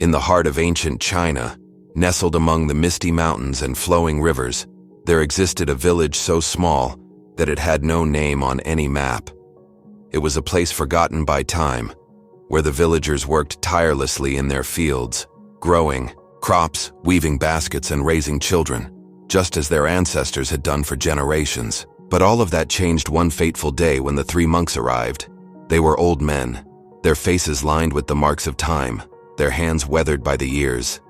In the heart of ancient China, nestled among the misty mountains and flowing rivers, there existed a village so small that it had no name on any map. It was a place forgotten by time, where the villagers worked tirelessly in their fields, growing crops, weaving baskets, and raising children, just as their ancestors had done for generations. But all of that changed one fateful day when the three monks arrived. They were old men, their faces lined with the marks of time, their hands weathered by the years.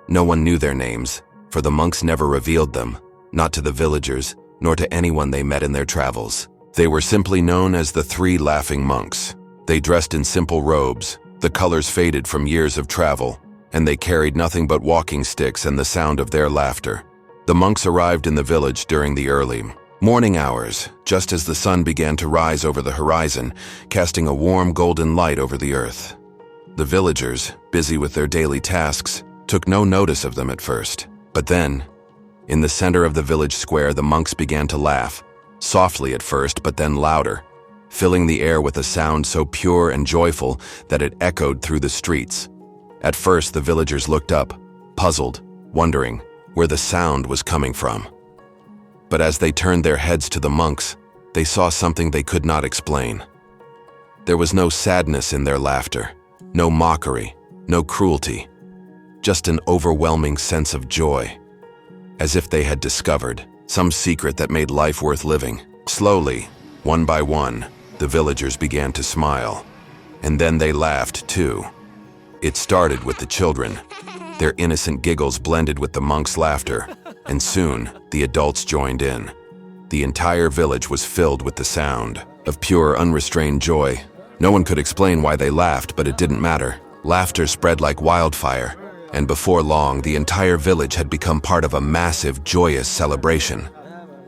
No one knew their names, for the monks never revealed them, not to the villagers, nor to anyone they met in their travels. They were simply known as the three laughing monks. They dressed in simple robes, the colors faded from years of travel, and they carried nothing but walking sticks and the sound of their laughter. The monks arrived in the village during the early morning hours, just as the sun began to rise over the horizon, casting a warm golden light over the earth. The villagers, busy with their daily tasks, took no notice of them at first. But then, in the center of the village square, the monks began to laugh, softly at first, but then louder, filling the air with a sound so pure and joyful that it echoed through the streets. At first, the villagers looked up, puzzled, wondering where the sound was coming from. But as they turned their heads to the monks, they saw something they could not explain. There was no sadness in their laughter, no mockery, no cruelty, just an overwhelming sense of joy, as if they had discovered some secret that made life worth living. Slowly, one by one, the villagers began to smile, and then they laughed too. It started with the children. Their innocent giggles blended with the monks' laughter, and soon the adults joined in. The entire village was filled with the sound of pure, unrestrained joy. No one could explain why they laughed, but it didn't matter. Laughter spread like wildfire, and before long, the entire village had become part of a massive, joyous celebration.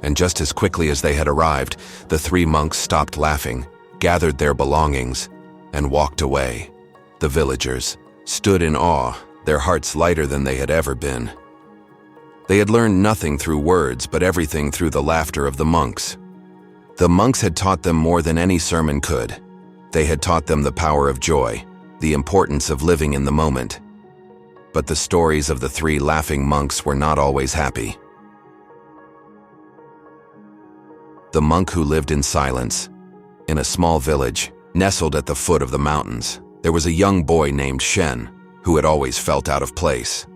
And just as quickly as they had arrived, the three monks stopped laughing, gathered their belongings, and walked away. The villagers stood in awe, their hearts lighter than they had ever been. They had learned nothing through words, but everything through the laughter of the monks. The monks had taught them more than any sermon could. They had taught them the power of joy, the importance of living in the moment. But the stories of the three laughing monks were not always happy. The monk who lived in silence, in a small village, nestled at the foot of the mountains, there was a young boy named Shen, who had always felt out of place.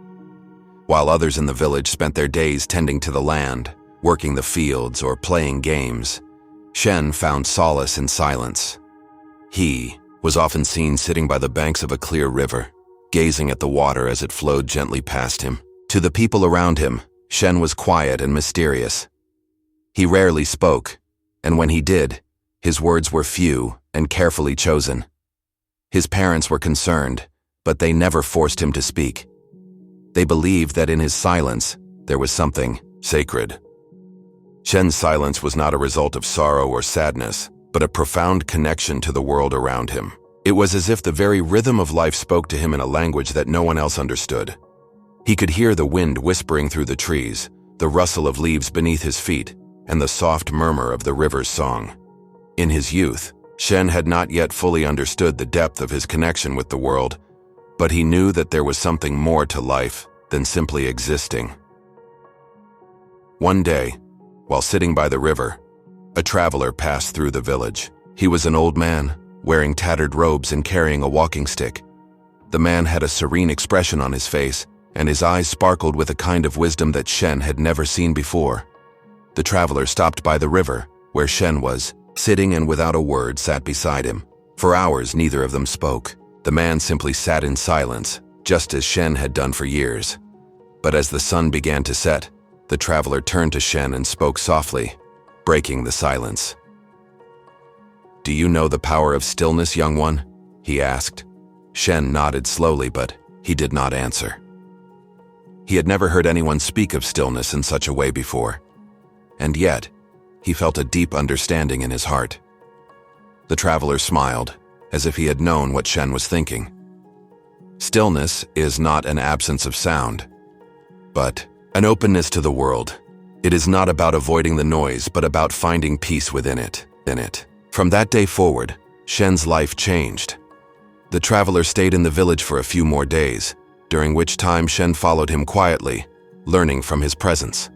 While others in the village spent their days tending to the land, working the fields, or playing games, Shen found solace in silence. He was often seen sitting by the banks of a clear river, gazing at the water as it flowed gently past him. To the people around him, Shen was quiet and mysterious. He rarely spoke, and when he did, his words were few and carefully chosen. His parents were concerned, but they never forced him to speak. They believed that in his silence, there was something sacred. Shen's silence was not a result of sorrow or sadness, but a profound connection to the world around him. It was as if the very rhythm of life spoke to him in a language that no one else understood. He could hear the wind whispering through the trees, the rustle of leaves beneath his feet, and the soft murmur of the river's song. In his youth, Shen had not yet fully understood the depth of his connection with the world, but he knew that there was something more to life than simply existing. One day, while sitting by the river, a traveler passed through the village. He was an old man, wearing tattered robes and carrying a walking stick. The man had a serene expression on his face, and his eyes sparkled with a kind of wisdom that Shen had never seen before. The traveler stopped by the river, where Shen was, sitting, and without a word sat beside him. For hours, neither of them spoke. The man simply sat in silence, just as Shen had done for years. But as the sun began to set, the traveler turned to Shen and spoke softly, breaking the silence. "Do you know the power of stillness, young one?" he asked. Shen nodded slowly, but he did not answer. He had never heard anyone speak of stillness in such a way before, and yet he felt a deep understanding in his heart. The traveler smiled, as if he had known what Shen was thinking. Stillness is not an absence of sound, but an openness to the world. It is not about avoiding the noise, but about finding peace within it. From that day forward, Shen's life changed. The traveler stayed in the village for a few more days, during which time Shen followed him quietly, learning from his presence.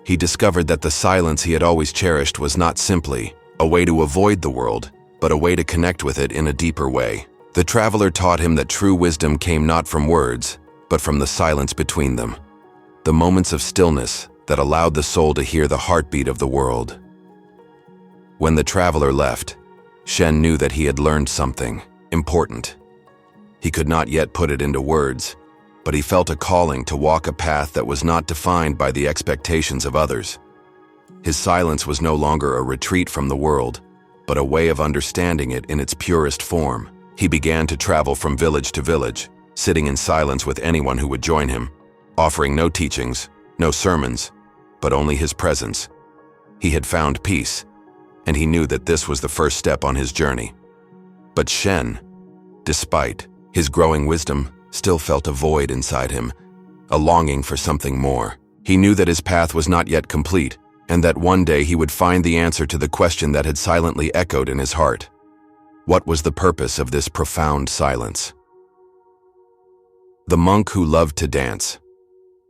He discovered that the silence he had always cherished was not simply a way to avoid the world, but a way to connect with it in a deeper way. The traveler taught him that true wisdom came not from words, but from the silence between them, the moments of stillness that allowed the soul to hear the heartbeat of the world. When the traveler left, Shen knew that he had learned something important. He could not yet put it into words, but he felt a calling to walk a path that was not defined by the expectations of others. His silence was no longer a retreat from the world, but a way of understanding it in its purest form. He began to travel from village to village, sitting in silence with anyone who would join him, offering no teachings, no sermons, but only his presence. He had found peace, and he knew that this was the first step on his journey. But Shen, despite his growing wisdom, still felt a void inside him, a longing for something more. He knew that his path was not yet complete, and that one day he would find the answer to the question that had silently echoed in his heart. What was the purpose of this profound silence? The monk who loved to dance.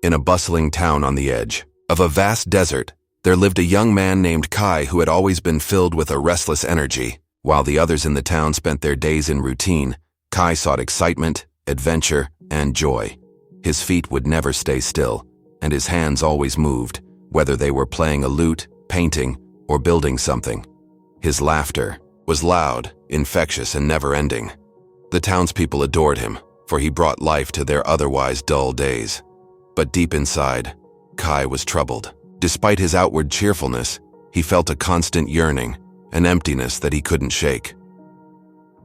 In a bustling town on the edge of a vast desert, there lived a young man named Kai who had always been filled with a restless energy. While the others in the town spent their days in routine, Kai sought excitement, adventure, and joy. His feet would never stay still, and his hands always moved, whether they were playing a lute, painting, or building something. His laughter was loud, infectious, and never-ending. The townspeople adored him, for he brought life to their otherwise dull days. But deep inside, Kai was troubled. Despite his outward cheerfulness, he felt a constant yearning, an emptiness that he couldn't shake.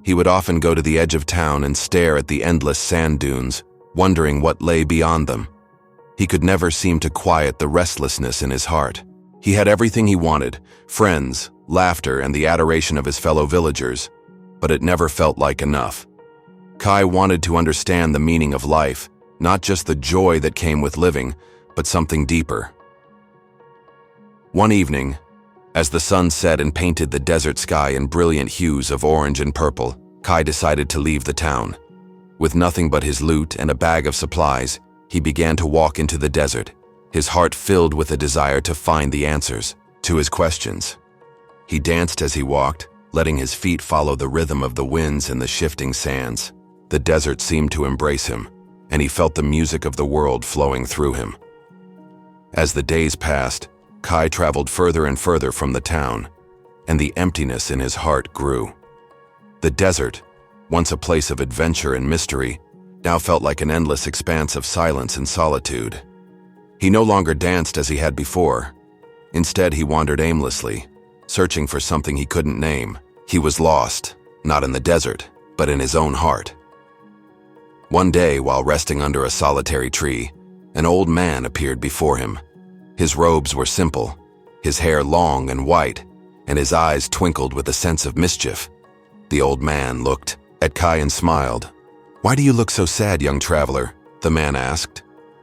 He would often go to the edge of town and stare at the endless sand dunes, wondering what lay beyond them. He could never seem to quiet the restlessness in his heart. He had everything he wanted: friends, laughter, and the adoration of his fellow villagers, but it never felt like enough. Kai wanted to understand the meaning of life, not just the joy that came with living, but something deeper. One evening, as the sun set and painted the desert sky in brilliant hues of orange and purple, Kai decided to leave the town. With nothing but his lute and a bag of supplies, he began to walk into the desert, his heart filled with a desire to find the answers to his questions. He danced as he walked, letting his feet follow the rhythm of the winds and the shifting sands. The desert seemed to embrace him, and he felt the music of the world flowing through him. As the days passed, Kai traveled further and further from the town, and the emptiness in his heart grew. The desert, once a place of adventure and mystery, now felt like an endless expanse of silence and solitude. He no longer danced as he had before. Instead, he wandered aimlessly, searching for something he couldn't name. He was lost, not in the desert, but in his own heart. One day, while resting under a solitary tree, an old man appeared before him. His robes were simple, his hair long and white, and his eyes twinkled with a sense of mischief. The old man looked at Kai and smiled. "Why do you look so sad, young traveler?" the man asked.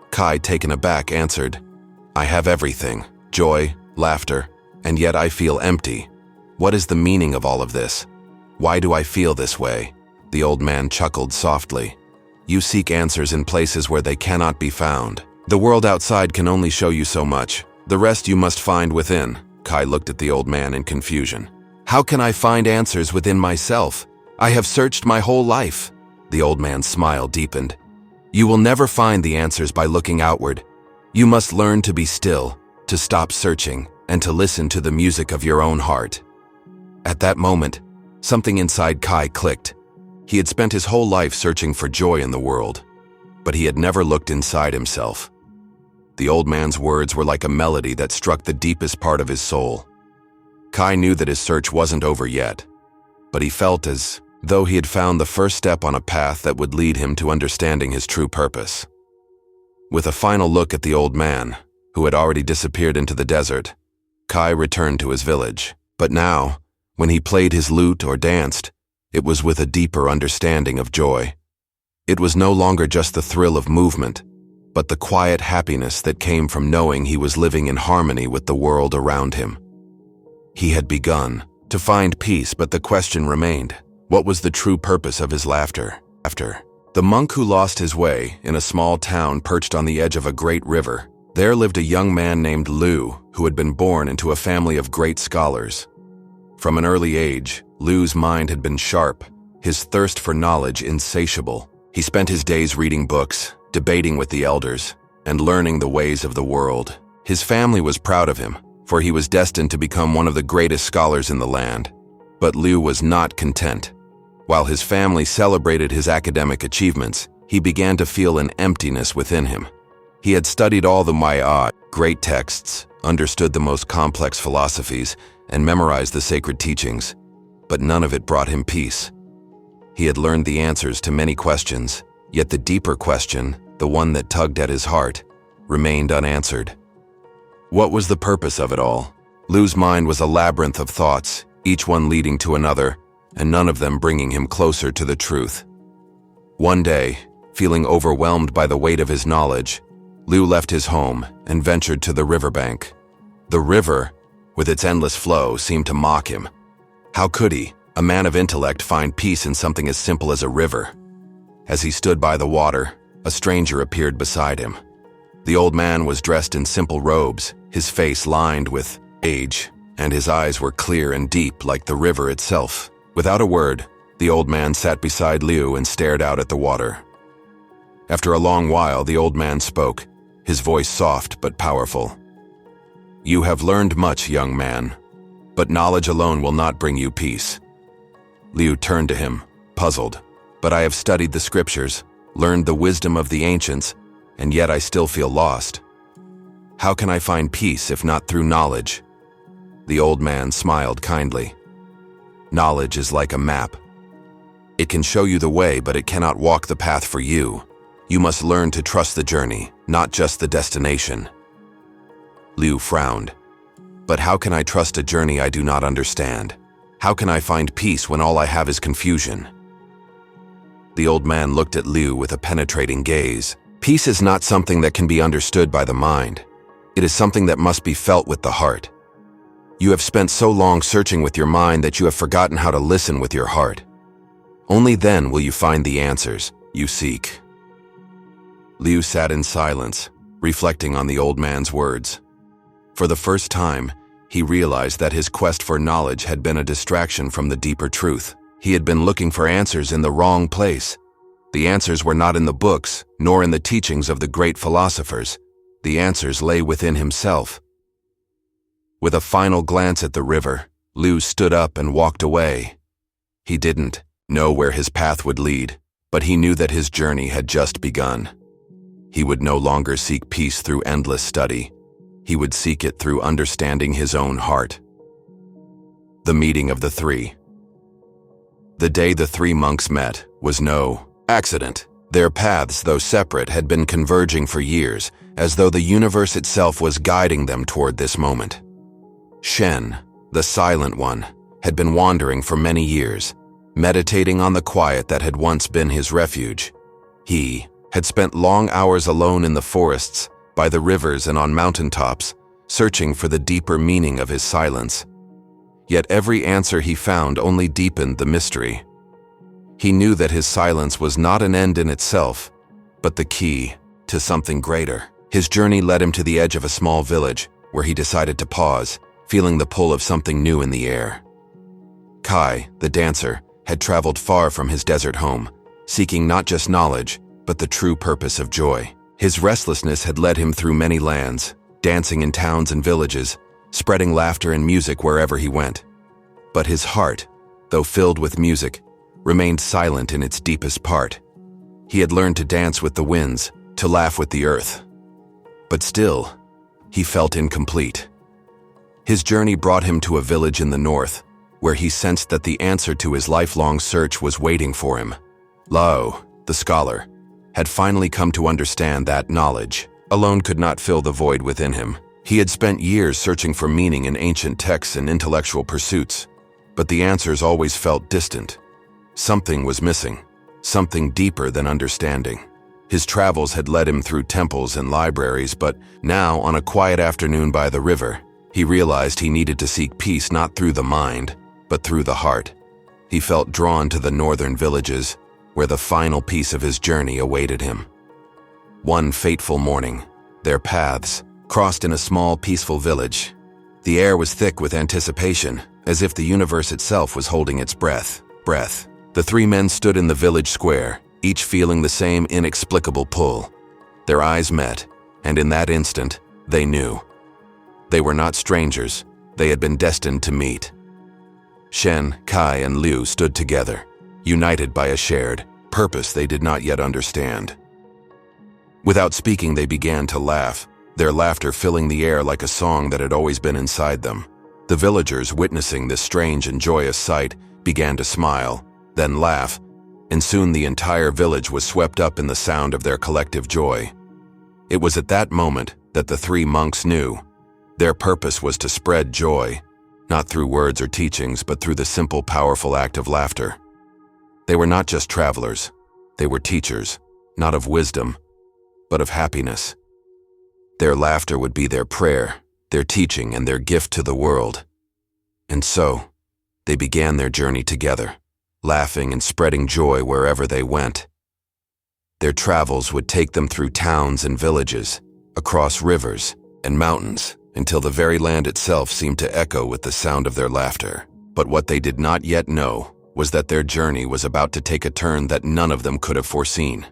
Kai, taken aback, answered, "I have everything, joy, laughter, and yet I feel empty. What is the meaning of all of this? Why do I feel this way?" The old man chuckled softly. "You seek answers in places where they cannot be found. The world outside can only show you so much. The rest you must find within." Kai looked at the old man in confusion. "How can I find answers within myself? I have searched my whole life." The old man's smile deepened. "You will never find the answers by looking outward. You must learn to be still, to stop searching, and to listen to the music of your own heart." At that moment, something inside Kai clicked. He had spent his whole life searching for joy in the world, but he had never looked inside himself. The old man's words were like a melody that struck the deepest part of his soul. Kai knew that his search wasn't over yet, but he felt as though he had found the first step on a path that would lead him to understanding his true purpose. With a final look at the old man, who had already disappeared into the desert, Kai returned to his village. But now, when he played his lute or danced, it was with a deeper understanding of joy. It was no longer just the thrill of movement, but the quiet happiness that came from knowing he was living in harmony with the world around him. He had begun to find peace, but the question remained: what was the true purpose of his laughter? The monk who lost his way in a small town perched on the edge of a great river. There lived a young man named Liu who had been born into a family of great scholars. From an early age, Liu's mind had been sharp, his thirst for knowledge insatiable. He spent his days reading books, debating with the elders, and learning the ways of the world. His family was proud of him, for he was destined to become one of the greatest scholars in the land. But Liu was not content. While his family celebrated his academic achievements, he began to feel an emptiness within him. He had studied all the Maya, great texts, understood the most complex philosophies, and memorized the sacred teachings, but none of it brought him peace. He had learned the answers to many questions, yet the deeper question, the one that tugged at his heart, remained unanswered. What was the purpose of it all? Liu's mind was a labyrinth of thoughts, each one leading to another, and none of them bringing him closer to the truth. One day, feeling overwhelmed by the weight of his knowledge, Liu left his home and ventured to the riverbank. The river, with its endless flow, seemed to mock him. How could he, a man of intellect, find peace in something as simple as a river? As he stood by the water, a stranger appeared beside him. The old man was dressed in simple robes, his face lined with age, and his eyes were clear and deep like the river itself. Without a word, the old man sat beside Liu and stared out at the water. After a long while, the old man spoke, his voice soft but powerful. "You have learned much, young man, but knowledge alone will not bring you peace." Liu turned to him, puzzled. "But I have studied the scriptures, learned the wisdom of the ancients, and yet I still feel lost. How can I find peace if not through knowledge?" The old man smiled kindly. "Knowledge is like a map. It can show you the way, but it cannot walk the path for you. You must learn to trust the journey, not just the destination." Liu frowned. "But how can I trust a journey I do not understand? How can I find peace when all I have is confusion?" The old man looked at Liu with a penetrating gaze. "Peace is not something that can be understood by the mind. It is something that must be felt with the heart. You have spent so long searching with your mind that you have forgotten how to listen with your heart. Only then will you find the answers you seek." Liu sat in silence, reflecting on the old man's words. For the first time, he realized that his quest for knowledge had been a distraction from the deeper truth. He had been looking for answers in the wrong place. The answers were not in the books, nor in the teachings of the great philosophers. The answers lay within himself. With a final glance at the river, Liu stood up and walked away. He didn't know where his path would lead, but he knew that his journey had just begun. He would no longer seek peace through endless study. He would seek it through understanding his own heart. The meeting of the three. The day the three monks met was no accident. Their paths, though separate, had been converging for years, as though the universe itself was guiding them toward this moment. Shen, the silent one, had been wandering for many years, meditating on the quiet that had once been his refuge. He had spent long hours alone in the forests, by the rivers and on mountaintops, searching for the deeper meaning of his silence. Yet every answer he found only deepened the mystery. He knew that his silence was not an end in itself, but the key to something greater. His journey led him to the edge of a small village, where he decided to pause, feeling the pull of something new in the air. Kai, the dancer, had traveled far from his desert home, seeking not just knowledge, but the true purpose of joy. His restlessness had led him through many lands, dancing in towns and villages, spreading laughter and music wherever he went. But his heart, though filled with music, remained silent in its deepest part. He had learned to dance with the winds, to laugh with the earth. But still, he felt incomplete. His journey brought him to a village in the north, where he sensed that the answer to his lifelong search was waiting for him. Lao, the scholar, had finally come to understand that knowledge alone could not fill the void within him. He had spent years searching for meaning in ancient texts and intellectual pursuits, but the answers always felt distant. Something was missing, something deeper than understanding. His travels had led him through temples and libraries, but now, on a quiet afternoon by the river, he realized he needed to seek peace not through the mind, but through the heart. He felt drawn to the northern villages, where the final piece of his journey awaited him. One fateful morning, their paths crossed in a small, peaceful village. The air was thick with anticipation, as if the universe itself was holding its breath. The three men stood in the village square, each feeling the same inexplicable pull. Their eyes met, and in that instant, they knew. They were not strangers. They had been destined to meet. Shen, Kai, and Liu stood together, united by a shared purpose they did not yet understand. Without speaking, they began to laugh, their laughter filling the air like a song that had always been inside them. The villagers, witnessing this strange and joyous sight, began to smile, then laugh, and soon the entire village was swept up in the sound of their collective joy. It was at that moment that the three monks knew. Their purpose was to spread joy, not through words or teachings, but through the simple, powerful act of laughter. They were not just travelers. They were teachers, not of wisdom, but of happiness. Their laughter would be their prayer, their teaching, and their gift to the world. And so, they began their journey together, laughing and spreading joy wherever they went. Their travels would take them through towns and villages, across rivers and mountains, until the very land itself seemed to echo with the sound of their laughter. But what they did not yet know was that their journey was about to take a turn that none of them could have foreseen.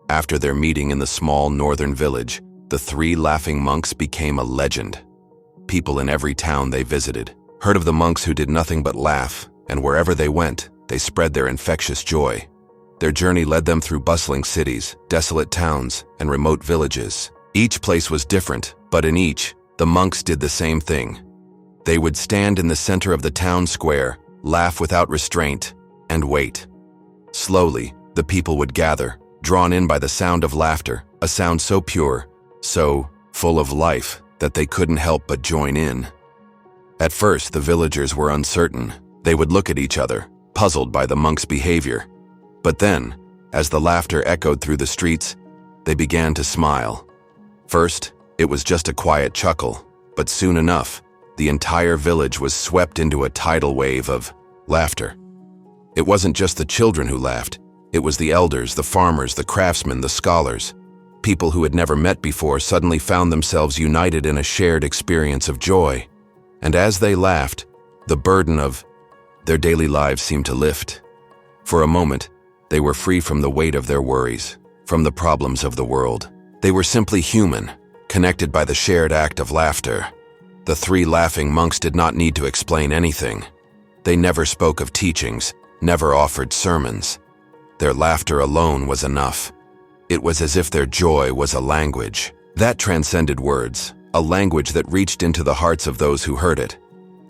After their meeting in the small northern village, the three laughing monks became a legend. People in every town they visited heard of the monks who did nothing but laugh, and wherever they went, they spread their infectious joy. Their journey led them through bustling cities, desolate towns, and remote villages. Each place was different, but in each, the monks did the same thing. They would stand in the center of the town square, laugh without restraint, and wait. Slowly, the people would gather, drawn in by the sound of laughter, a sound so pure, so full of life, that they couldn't help but join in. At first, the villagers were uncertain. They would look at each other, puzzled by the monks' behavior. But then, as the laughter echoed through the streets, they began to smile. First, it was just a quiet chuckle, but soon enough, the entire village was swept into a tidal wave of laughter. It wasn't just the children who laughed. It was the elders, the farmers, the craftsmen, the scholars. People who had never met before suddenly found themselves united in a shared experience of joy. And as they laughed, the burden of their daily lives seemed to lift. For a moment, they were free from the weight of their worries, from the problems of the world. They were simply human, connected by the shared act of laughter. The three laughing monks did not need to explain anything. They never spoke of teachings, never offered sermons. Their laughter alone was enough. It was as if their joy was a language that transcended words, a language that reached into the hearts of those who heard it.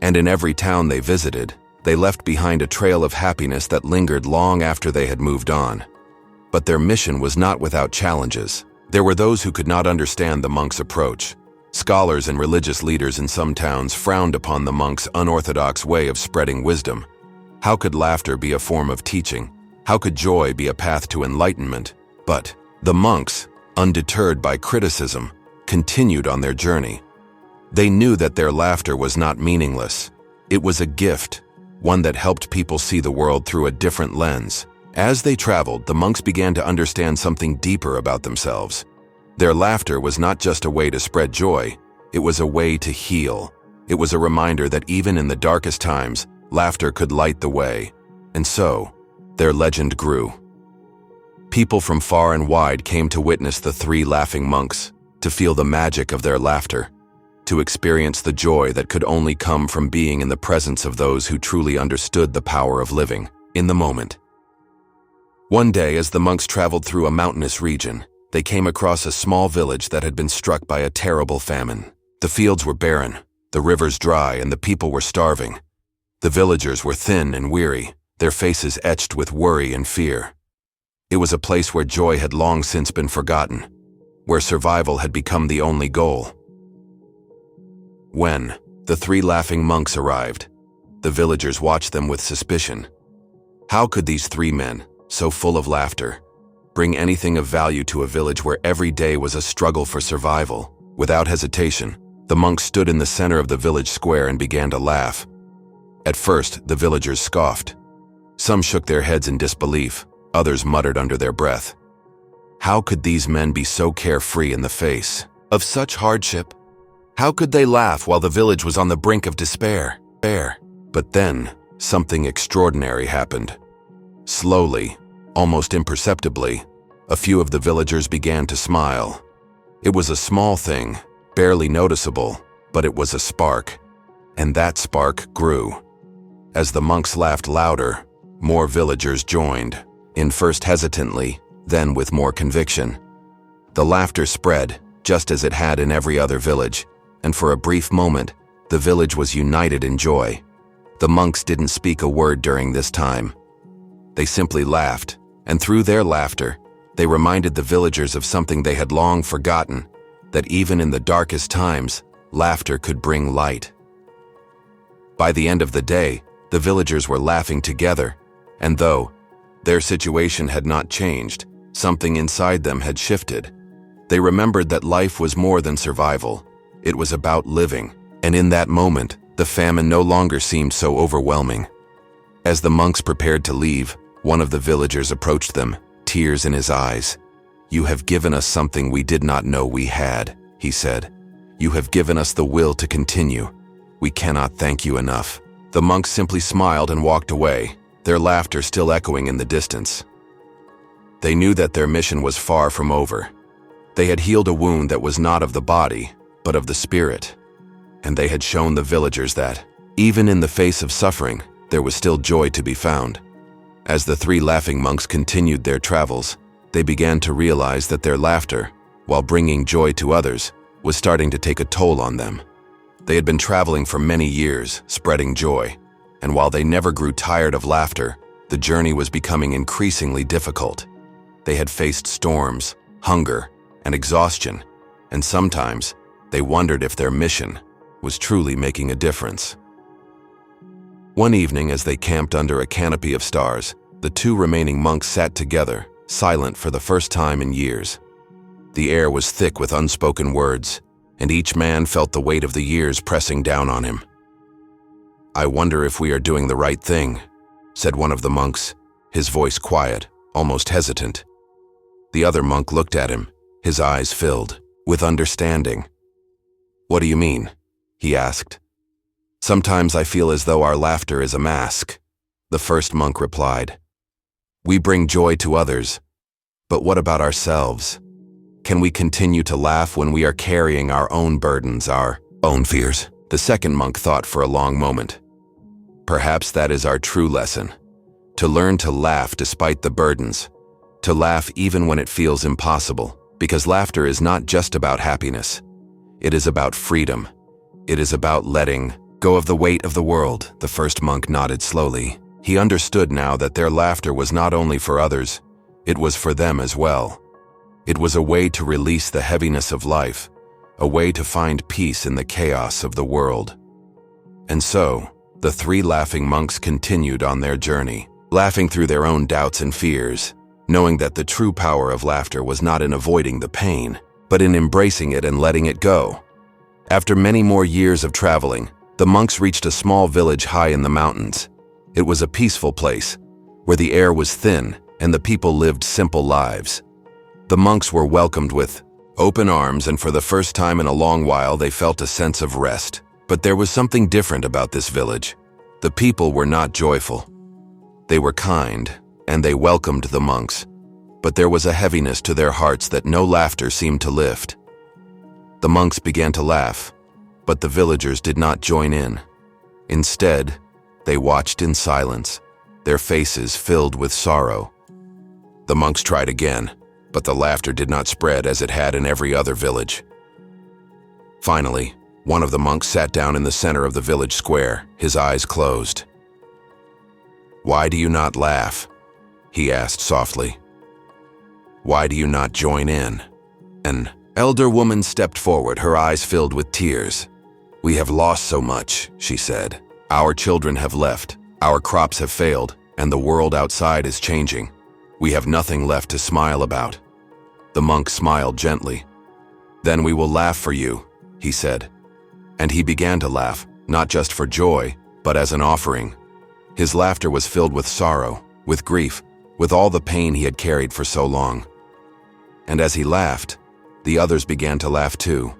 And in every town they visited, they left behind a trail of happiness that lingered long after they had moved on. But their mission was not without challenges. There were those who could not understand the monks' approach. Scholars and religious leaders in some towns frowned upon the monks' unorthodox way of spreading wisdom. How could laughter be a form of teaching? How could joy be a path to enlightenment? But the monks, undeterred by criticism, continued on their journey. They knew that their laughter was not meaningless. It was a gift, one that helped people see the world through a different lens. As they traveled, the monks began to understand something deeper about themselves. Their laughter was not just a way to spread joy, it was a way to heal. It was a reminder that even in the darkest times, laughter could light the way. And so, their legend grew. People from far and wide came to witness the three laughing monks, to feel the magic of their laughter, to experience the joy that could only come from being in the presence of those who truly understood the power of living in the moment. One day, as the monks traveled through a mountainous region, they came across a small village that had been struck by a terrible famine. The fields were barren, the rivers dry, and the people were starving. The villagers were thin and weary, their faces etched with worry and fear. It was a place where joy had long since been forgotten, where survival had become the only goal. When the three laughing monks arrived, the villagers watched them with suspicion. How could these three men, so full of laughter, bring anything of value to a village where every day was a struggle for survival? Without hesitation, the monks stood in the center of the village square and began to laugh. At first, the villagers scoffed. Some shook their heads in disbelief, Others muttered under their breath. How could these men be so carefree in the face of such hardship? How could they laugh while the village was on the brink of despair? But then, something extraordinary happened. Slowly, almost imperceptibly, a few of the villagers began to smile. It was a small thing, barely noticeable, but it was a spark. And that spark grew. As the monks laughed louder, more villagers joined, in first hesitantly, then with more conviction. The laughter spread, just as it had in every other village, and for a brief moment, the village was united in joy. The monks didn't speak a word during this time. They simply laughed, and through their laughter, they reminded the villagers of something they had long forgotten, that even in the darkest times, laughter could bring light. By the end of the day, the villagers were laughing together, and though their situation had not changed, something inside them had shifted. They remembered that life was more than survival. It was about living, and in that moment, the famine no longer seemed so overwhelming. As the monks prepared to leave, one of the villagers approached them, tears in his eyes. "You have given us something we did not know we had," he said. "You have given us the will to continue. We cannot thank you enough." The monks simply smiled and walked away, their laughter still echoing in the distance. They knew that their mission was far from over. They had healed a wound that was not of the body, but of the spirit. And they had shown the villagers that, even in the face of suffering, there was still joy to be found. As the three laughing monks continued their travels, they began to realize that their laughter, while bringing joy to others, was starting to take a toll on them. They had been traveling for many years, spreading joy, and while they never grew tired of laughter, the journey was becoming increasingly difficult. They had faced storms, hunger, and exhaustion, and sometimes they wondered if their mission was truly making a difference. One evening, as they camped under a canopy of stars, the two remaining monks sat together, silent for the first time in years. The air was thick with unspoken words, and each man felt the weight of the years pressing down on him. "I wonder if we are doing the right thing," said one of the monks, his voice quiet, almost hesitant. The other monk looked at him, his eyes filled with understanding. "What do you mean?" he asked. "Sometimes I feel as though our laughter is a mask," the first monk replied. "We bring joy to others, but what about ourselves? Can we continue to laugh when we are carrying our own burdens, our own fears?" The second monk thought for a long moment. "Perhaps that is our true lesson, to learn to laugh despite the burdens, to laugh even when it feels impossible, because laughter is not just about happiness. It is about freedom. It is about letting go of the weight of the world." The first monk nodded slowly. He understood now that their laughter was not only for others, it was for them as well. It was a way to release the heaviness of life, a way to find peace in the chaos of the world. And so, the three laughing monks continued on their journey, laughing through their own doubts and fears, knowing that the true power of laughter was not in avoiding the pain, but in embracing it and letting it go. After many more years of traveling, the monks reached a small village high in the mountains. It was a peaceful place, where the air was thin and the people lived simple lives. The monks were welcomed with open arms, and for the first time in a long while they felt a sense of rest. But there was something different about this village. The people were not joyful. They were kind, and they welcomed the monks, but there was a heaviness to their hearts that no laughter seemed to lift. The monks began to laugh, but the villagers did not join in. Instead, they watched in silence, their faces filled with sorrow. The monks tried again, but the laughter did not spread as it had in every other village. Finally, one of the monks sat down in the center of the village square, his eyes closed. "Why do you not laugh?" he asked softly. "Why do you not join in?" An elder woman stepped forward, her eyes filled with tears. "We have lost so much," she said. "Our children have left, our crops have failed, and the world outside is changing. We have nothing left to smile about." The monk smiled gently. "Then we will laugh for you," he said. And he began to laugh, not just for joy, but as an offering. His laughter was filled with sorrow, with grief, with all the pain he had carried for so long. And as he laughed, the others began to laugh too,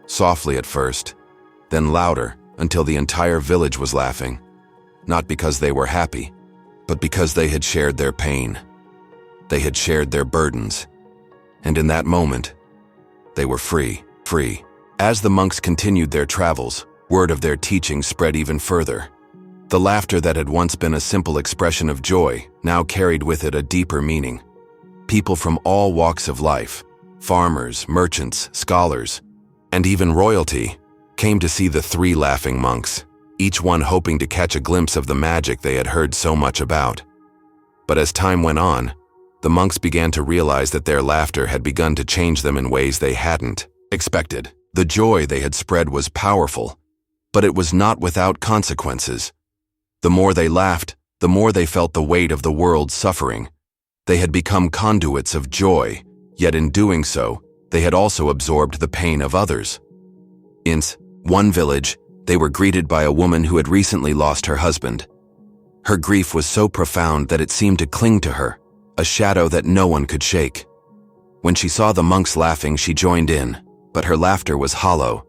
softly at first, then louder until the entire village was laughing, not because they were happy, but because they had shared their pain. They had shared their burdens, and in that moment, they were free. As the monks continued their travels, word of their teaching spread even further. The laughter that had once been a simple expression of joy now carried with it a deeper meaning. People from all walks of life, farmers, merchants, scholars, and even royalty, came to see the three laughing monks, each one hoping to catch a glimpse of the magic they had heard so much about. But as time went on, the monks began to realize that their laughter had begun to change them in ways they hadn't expected. The joy they had spread was powerful, but it was not without consequences. The more they laughed, the more they felt the weight of the world's suffering. They had become conduits of joy, yet in doing so, they had also absorbed the pain of others. In one village, they were greeted by a woman who had recently lost her husband. Her grief was so profound that it seemed to cling to her, a shadow that no one could shake. When she saw the monks laughing, she joined in, but her laughter was hollow,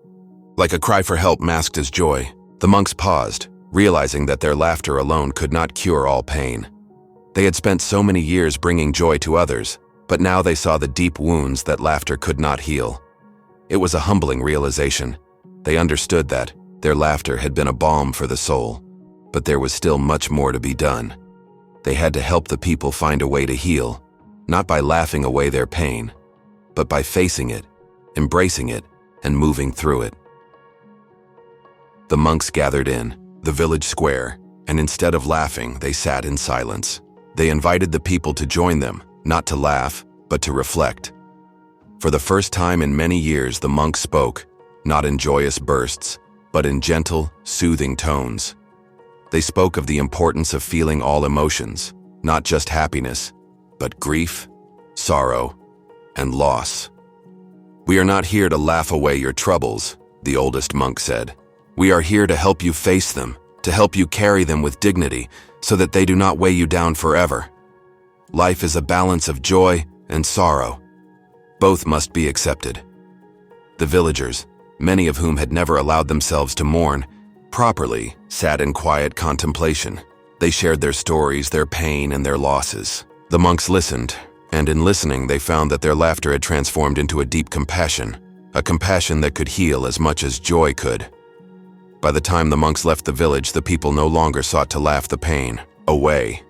like a cry for help masked as joy. The monks paused, realizing that their laughter alone could not cure all pain. They had spent so many years bringing joy to others, but now they saw the deep wounds that laughter could not heal. It was a humbling realization. They understood that their laughter had been a balm for the soul, but there was still much more to be done. They had to help the people find a way to heal, not by laughing away their pain, but by facing it, embracing it, and moving through it. The monks gathered in the village square, and instead of laughing, they sat in silence. They invited the people to join them, not to laugh, but to reflect. For the first time in many years, the monks spoke, not in joyous bursts, but in gentle, soothing tones. They spoke of the importance of feeling all emotions, not just happiness, but grief, sorrow, and loss. "We are not here to laugh away your troubles," the oldest monk said. "We are here to help you face them, to help you carry them with dignity, so that they do not weigh you down forever. Life is a balance of joy and sorrow. Both must be accepted." The villagers, many of whom had never allowed themselves to mourn properly, sat in quiet contemplation. They shared their stories, their pain, and their losses. The monks listened, and in listening they found that their laughter had transformed into a deep compassion, a compassion that could heal as much as joy could. By the time the monks left the village, the people no longer sought to laugh the pain away.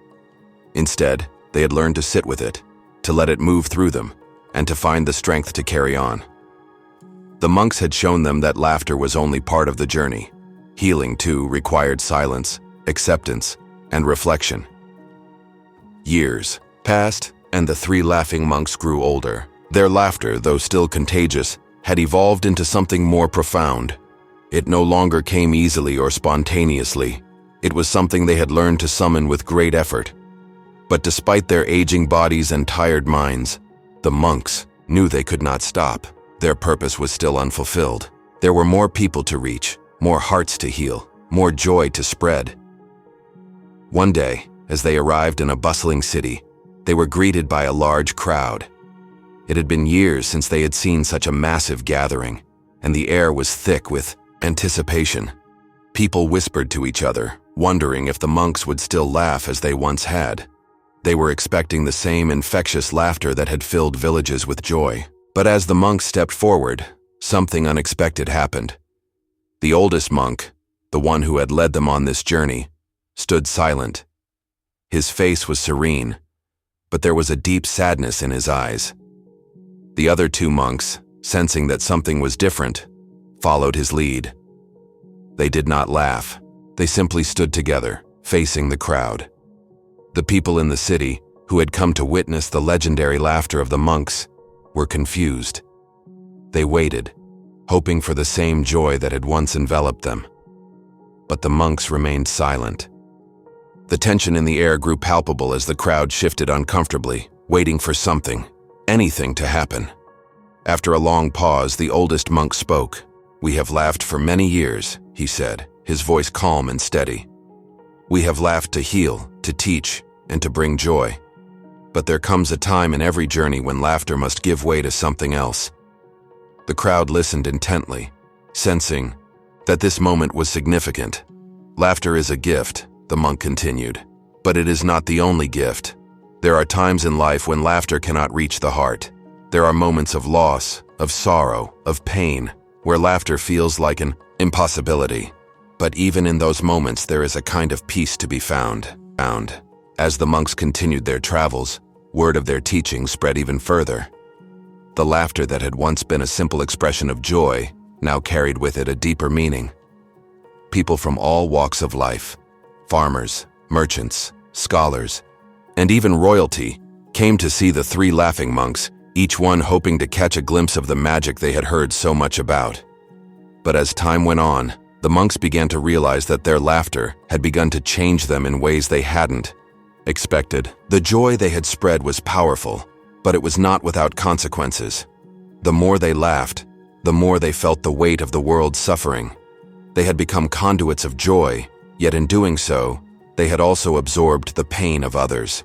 Instead, they had learned to sit with it, to let it move through them, and to find the strength to carry on. The monks had shown them that laughter was only part of the journey. Healing, too, required silence, acceptance, and reflection. Years passed, and the three laughing monks grew older. Their laughter, though still contagious, had evolved into something more profound. It no longer came easily or spontaneously. It was something they had learned to summon with great effort. But despite their aging bodies and tired minds, the monks knew they could not stop. Their purpose was still unfulfilled. There were more people to reach, more hearts to heal, more joy to spread. One day, as they arrived in a bustling city, they were greeted by a large crowd. It had been years since they had seen such a massive gathering, and the air was thick with anticipation. People whispered to each other, wondering if the monks would still laugh as they once had. They were expecting the same infectious laughter that had filled villages with joy. But as the monks stepped forward, something unexpected happened. The oldest monk, the one who had led them on this journey, stood silent. His face was serene, but there was a deep sadness in his eyes. The other two monks, sensing that something was different, followed his lead. They did not laugh. They simply stood together, facing the crowd. The people in the city, who had come to witness the legendary laughter of the monks, were confused. They waited, hoping for the same joy that had once enveloped them. But the monks remained silent. The tension in the air grew palpable as the crowd shifted uncomfortably, waiting for something, anything to happen. After a long pause, the oldest monk spoke. "We have laughed for many years," he said, his voice calm and steady. "We have laughed to heal, to teach, and to bring joy. But there comes a time in every journey when laughter must give way to something else. The crowd listened intently, sensing that this moment was significant. Laughter is a gift, the monk continued, but it is not the only gift. There are times in life when laughter cannot reach the heart. There are moments of loss, of sorrow, of pain, where laughter feels like an impossibility. But even in those moments, there is a kind of peace to be found. As the monks continued their travels, word of their teaching spread even further. The laughter that had once been a simple expression of joy now carried with it a deeper meaning. People from all walks of life, farmers, merchants, scholars, and even royalty, came to see the three laughing monks, each one hoping to catch a glimpse of the magic they had heard so much about. But as time went on, the monks began to realize that their laughter had begun to change them in ways they hadn't expected. The joy they had spread was powerful, but it was not without consequences. The more they laughed, the more they felt the weight of the world's suffering. They had become conduits of joy, yet in doing so, they had also absorbed the pain of others.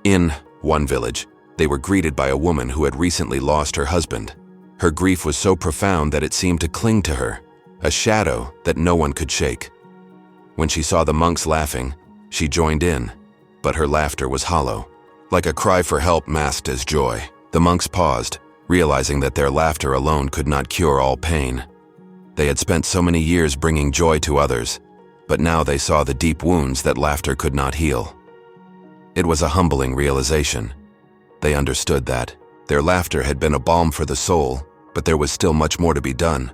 In one village, they were greeted by a woman who had recently lost her husband. Her grief was so profound that it seemed to cling to her, a shadow that no one could shake. When she saw the monks laughing, she joined in, but her laughter was hollow, like a cry for help masked as joy. The monks paused, realizing that their laughter alone could not cure all pain. They had spent so many years bringing joy to others, but now they saw the deep wounds that laughter could not heal. It was a humbling realization. They understood that their laughter had been a balm for the soul, but there was still much more to be done.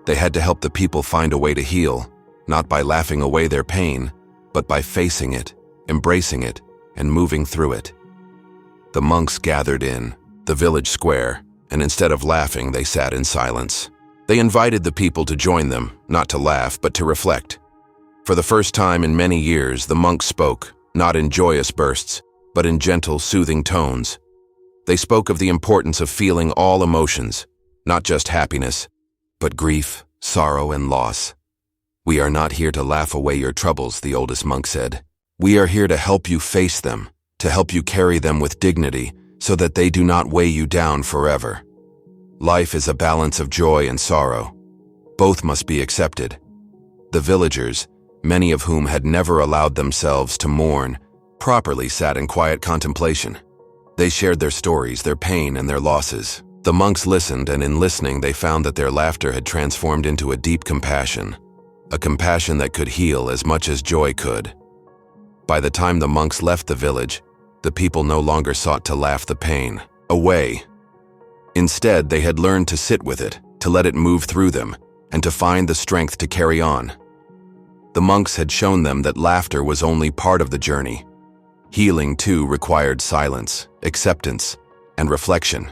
They had to help the people find a way to heal, not by laughing away their pain, but by facing it, embracing it, and moving through it. The monks gathered in the village square, and instead of laughing, they sat in silence. They invited the people to join them, not to laugh, but to reflect. For the first time in many years, the monks spoke, not in joyous bursts, but in gentle, soothing tones. They spoke of the importance of feeling all emotions, not just happiness, but grief, sorrow, and loss. "We are not here to laugh away your troubles," the oldest monk said. "We are here to help you face them, to help you carry them with dignity, so that they do not weigh you down forever. Life is a balance of joy and sorrow. Both must be accepted." The villagers, many of whom had never allowed themselves to mourn, properly sat in quiet contemplation. They shared their stories, their pain, and their losses. The monks listened, and in listening they found that their laughter had transformed into a deep compassion, a compassion that could heal as much as joy could. By the time the monks left the village, the people no longer sought to laugh the pain away. Instead, they had learned to sit with it, to let it move through them, and to find the strength to carry on. The monks had shown them that laughter was only part of the journey. Healing, too, required silence, acceptance, and reflection.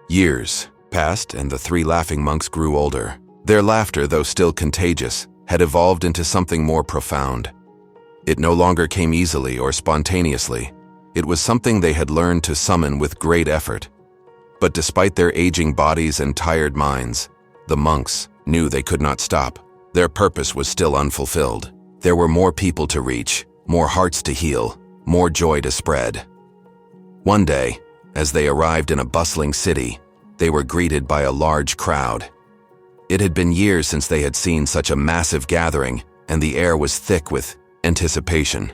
Years passed, and the three laughing monks grew older. Their laughter, though still contagious, had evolved into something more profound. It no longer came easily or spontaneously. It was something they had learned to summon with great effort. But despite their aging bodies and tired minds, the monks knew they could not stop. Their purpose was still unfulfilled. There were more people to reach, more hearts to heal, more joy to spread. One day, as they arrived in a bustling city, they were greeted by a large crowd. It had been years since they had seen such a massive gathering, and the air was thick with anticipation.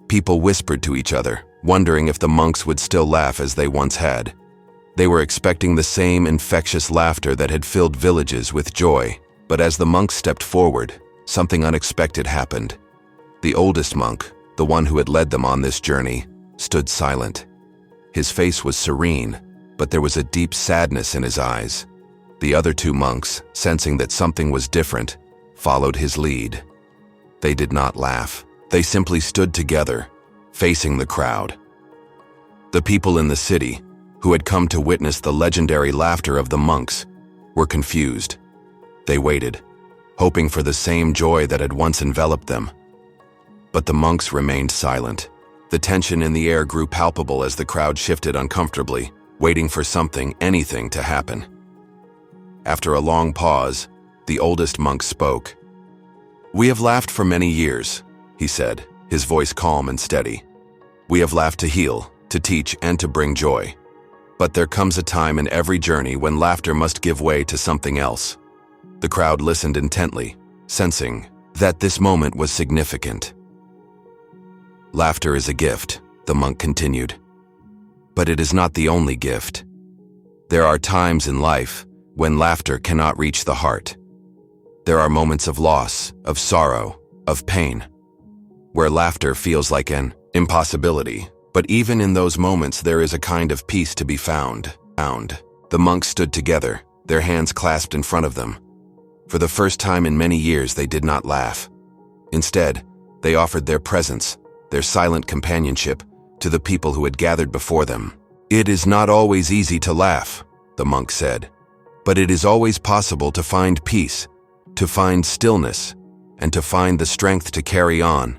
People whispered to each other, wondering if the monks would still laugh as they once had. They were expecting the same infectious laughter that had filled villages with joy. But as the monks stepped forward, something unexpected happened. The oldest monk, the one who had led them on this journey, stood silent. His face was serene, but there was a deep sadness in his eyes. The other two monks, sensing that something was different, followed his lead. They did not laugh. They simply stood together, facing the crowd. The people in the city, who had come to witness the legendary laughter of the monks, were confused. They waited, hoping for the same joy that had once enveloped them. But the monks remained silent. The tension in the air grew palpable as the crowd shifted uncomfortably, waiting for something, anything, to happen. After a long pause, the oldest monk spoke. "We have laughed for many years," he said, his voice calm and steady. "We have laughed to heal, to teach, and to bring joy. But there comes a time in every journey when laughter must give way to something else." The crowd listened intently, sensing that this moment was significant. "Laughter is a gift," the monk continued. "But it is not the only gift. There are times in life when laughter cannot reach the heart. There are moments of loss, of sorrow, of pain, where laughter feels like an impossibility. But even in those moments, there is a kind of peace to be found. The monks stood together, their hands clasped in front of them. For the first time in many years, they did not laugh. Instead, they offered their presence, their silent companionship, to the people who had gathered before them. "It is not always easy to laugh," the monk said, "but it is always possible to find peace, to find stillness, and to find the strength to carry on."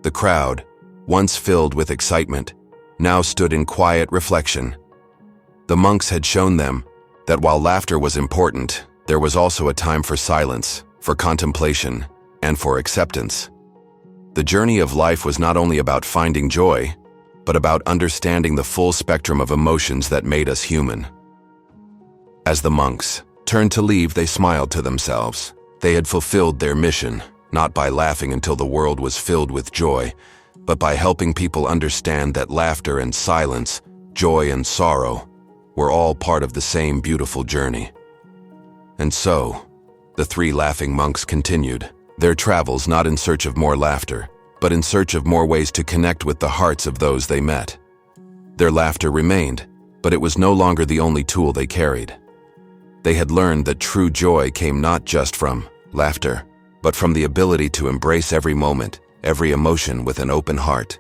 The crowd, once filled with excitement, now stood in quiet reflection. The monks had shown them that while laughter was important, there was also a time for silence, for contemplation, and for acceptance. The journey of life was not only about finding joy, but about understanding the full spectrum of emotions that made us human. As the monks turned to leave, they smiled to themselves. They had fulfilled their mission, not by laughing until the world was filled with joy, but by helping people understand that laughter and silence, joy and sorrow, were all part of the same beautiful journey. And so, the three laughing monks continued their travels, not in search of more laughter, but in search of more ways to connect with the hearts of those they met. Their laughter remained, but it was no longer the only tool they carried. They had learned that true joy came not just from laughter, but from the ability to embrace every moment, every emotion with an open heart.